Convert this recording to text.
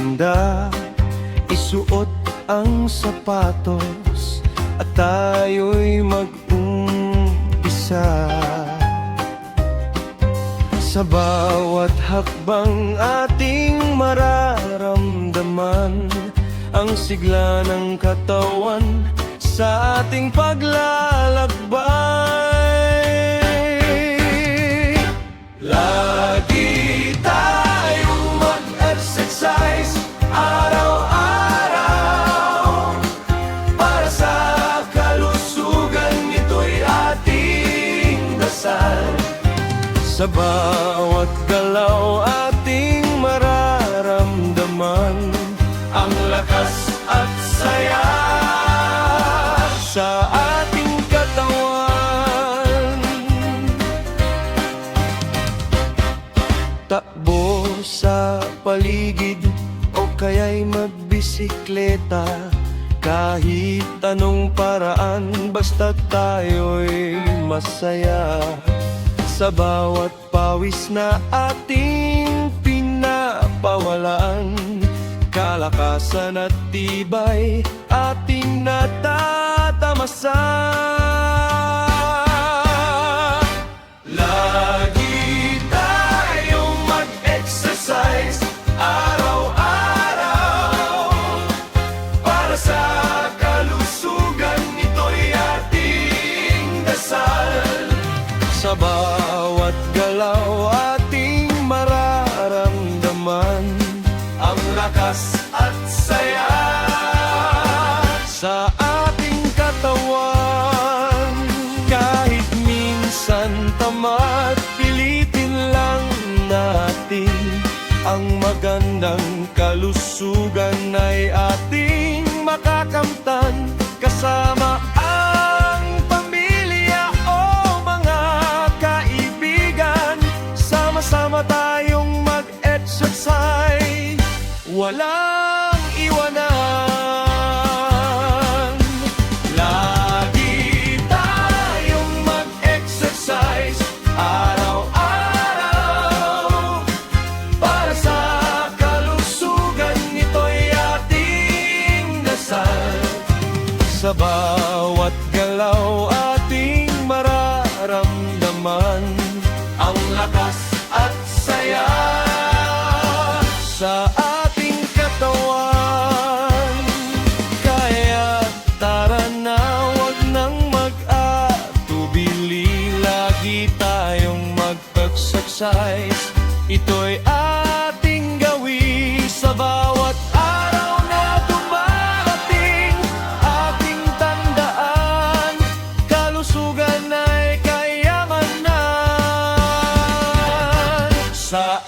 maganda, isuot ang sapatos at tayo'y mag-umpisa. Sa bawat hakbang ating mararamdaman ang sigla ng katawan sa ating paglalakbay. Lagi tayong mag-exercise araw-araw para sa kalusugan, ito'y ating dasal. Sa bawat galaw ating mararamdaman ang lakas at saya sa ating katawan. Takbo sa paligid o kaya'y magbisikleta, kahit anong paraan basta tayo'y masaya. Sa bawat pawis na ating pinapawalan, kalakasan at tibay ating natatamasa. Lagi tayong mag-exercise araw-araw para sa kalusugan, ito'y ating dasal. Sa bawat galaw ating mararamdaman ang lakas at saya sa ating katawan. Kahit minsan tamad, pilitin lang natin, ang magandang kalusugan ay ating makakamtan. Kasama ang pamilya o mga kaibigan, sama-sama tayong mag-exercise, walang iwanan. Lagi tayong mag-exercise araw-araw para sa kalusugan, ito'y ating dasal. Sa bawat galaw ating mararamdaman ang lakas at saya sa ating katawan. Kaya tara na, wag nang mag-atubili, lagi tayong mag-exercise, ito'y ating gawi sa bawat araw na dumarating. Ating tandaan, kalusugan ay kayamanan sa